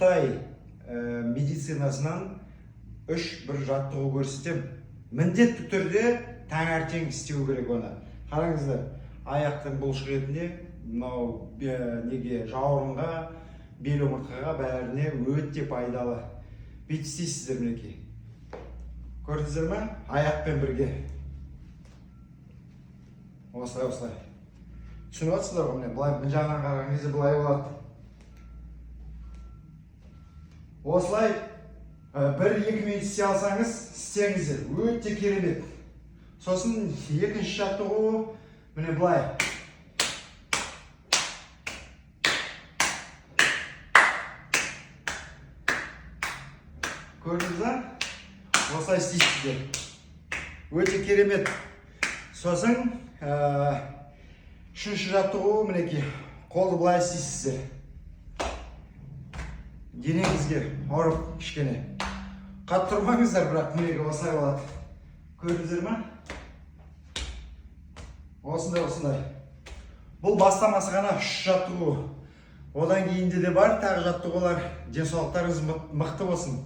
Қытай медицинасынан бір жаттығу көрсетем. Міндетті түрде таңертең істеу керек оны. Қараңыздар, аяқтың бұлшық етіне, мынау неге жауырынға, бел омыртқаға бәріне өте пайдалы. Бүйтіп істейсіздер мінекей. Көрдіңіздер ме? Аяқпен бірге. Осылай. Түсініп отырсыздар ғой, міне былай мына жағынан қараған кезде былай болады. Осылай 1-2 минут істей алсаңыз, істеңіздер. Өте керемет. Сосын екінші жаттығу міне былай. Көрдіңіздер? Осылай істейсіздер. Өте керемет. Сосын үшінші жаттығу мінекей. Қолды былай істейсіздер. Денеңізге ауырып кішкене. Қатты тұрмаңыздар, бірақ мінекей осылай болады. Көрдіңіздер ме? Осындай. Бұл бастамасы ғана 3 жаттығу. Одан кейінде де бар тағы жаттығулар. Денсаулықтарыңыз мықты болсын.